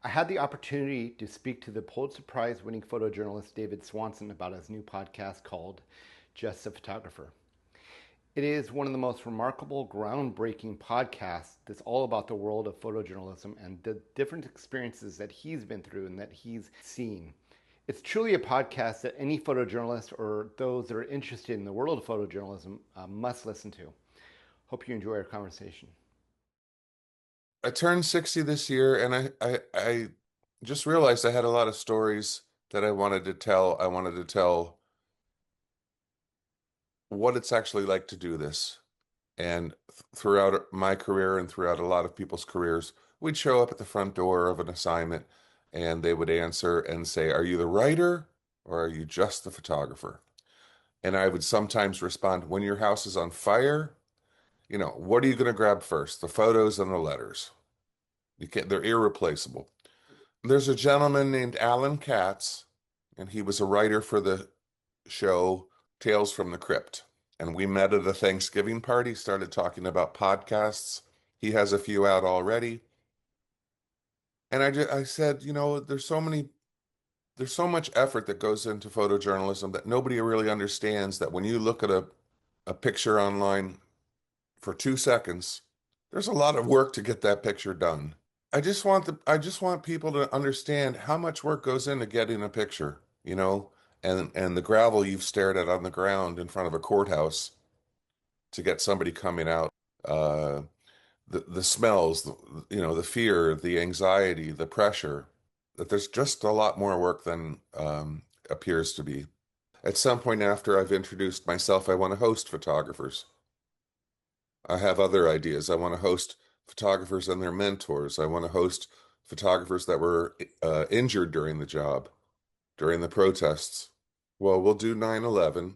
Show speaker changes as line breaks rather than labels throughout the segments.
I had the opportunity to speak to the Pulitzer Prize-winning photojournalist David Swanson about his new podcast called Just a Photographer. It is one of the most remarkable, groundbreaking podcasts that's all about the world of photojournalism and the different experiences that he's been through and that he's seen. It's truly a podcast that any photojournalist or those that are interested in the world of photojournalism must listen to. Hope you enjoy our conversation.
I turned 60 this year, and I just realized I had a lot of stories that I wanted to tell. I wanted to tell what it's actually like to do this. And throughout my career and throughout a lot of people's careers, we'd show up at the front door of an assignment and they would answer and say, "Are you the writer or are you just the photographer?" And I would sometimes respond, "When your house is on fire, what are you going to grab first? The photos and the letters. They're irreplaceable." There's a gentleman named Alan Katz, and he was a writer for the show Tales from the Crypt. And we met at a Thanksgiving party, started talking about podcasts. He has a few out already. And I said, there's so much effort that goes into photojournalism that nobody really understands, that when you look at a picture online for 2 seconds, there's a lot of work to get that picture done. I just want people to understand how much work goes into getting a picture, and the gravel you've stared at on the ground in front of a courthouse to get somebody coming out, uh, the smells, the fear, the anxiety, the pressure, that there's just a lot more work than appears to be. At some point after I've introduced myself, I want to host photographers. I have other ideas. I want to host photographers and their mentors. I want to host photographers that were injured during the job, during the protests. Well, we'll do 9/11.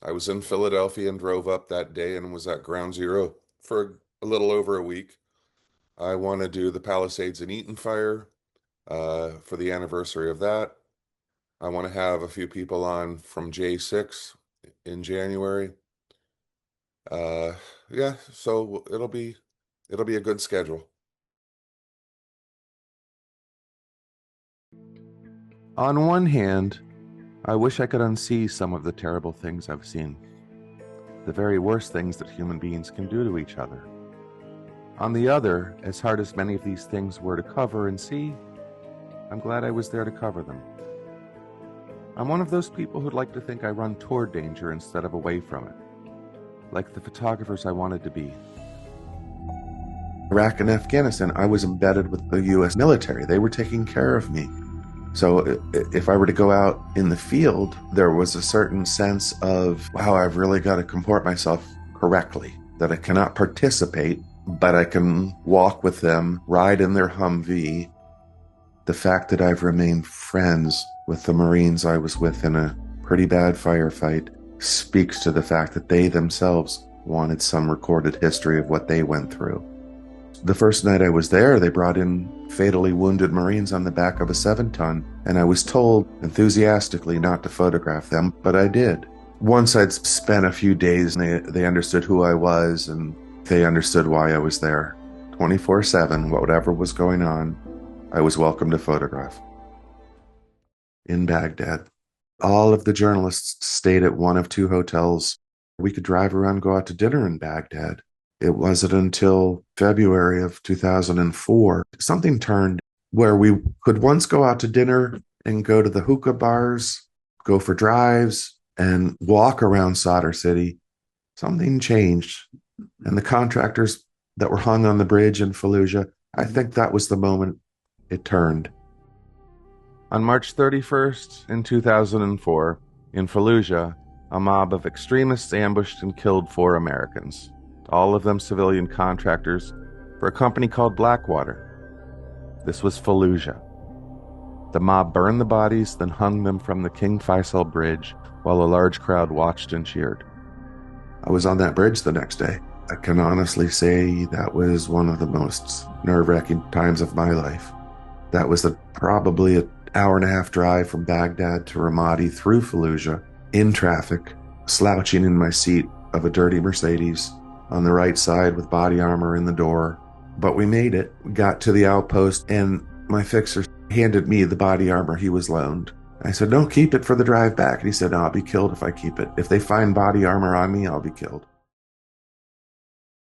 I was in Philadelphia and drove up that day and was at Ground Zero for a little over a week. I want to do the Palisades and Eaton fire for the anniversary of that. I want to have a few people on from J6 in January. Uh, yeah, so it'll be a good schedule. On one hand, I wish I could unsee some of the terrible things I've seen, the very worst things that human beings can do to each other. On the other, as hard as many of these things were to cover and see, I'm glad I was there to cover them. I'm one of those people who'd like to think I run toward danger instead of away from it, like the photographers I wanted to be. Iraq and Afghanistan, I was embedded with the U.S. military. They were taking care of me. So if I were to go out in the field, there was a certain sense of how I've really got to comport myself correctly, that I cannot participate, but I can walk with them, ride in their Humvee. The fact that I've remained friends with the Marines I was with in a pretty bad firefight speaks to the fact that they themselves wanted some recorded history of what they went through. The first night I was there, they brought in fatally wounded Marines on the back of a 7-ton, and I was told enthusiastically not to photograph them, but I did. Once I'd spent a few days, they understood who I was, and they understood why I was there. 24/7, whatever was going on, I was welcome to photograph. In Baghdad, all of the journalists stayed at one of two hotels. We could drive around, go out to dinner in Baghdad. It wasn't until February of 2004, something turned where we could once go out to dinner and go to the hookah bars, go for drives, and walk around Sadr City. Something changed. And the contractors that were hung on the bridge in Fallujah, I think that was the moment it turned. On March 31st in 2004, in Fallujah, a mob of extremists ambushed and killed 4 Americans, all of them civilian contractors for a company called Blackwater. This was Fallujah. The mob burned the bodies, then hung them from the King Faisal Bridge while a large crowd watched and cheered. I was on that bridge the next day. I can honestly say that was one of the most nerve-wracking times of my life. That was probably an hour-and-a-half drive from Baghdad to Ramadi through Fallujah, in traffic, slouching in my seat of a dirty Mercedes, on the right side with body armor in the door. But we made it. We got to the outpost, and my fixer handed me the body armor he was loaned. I said, "No, keep it for the drive back." And he said, "No, I'll be killed if I keep it. If they find body armor on me, I'll be killed."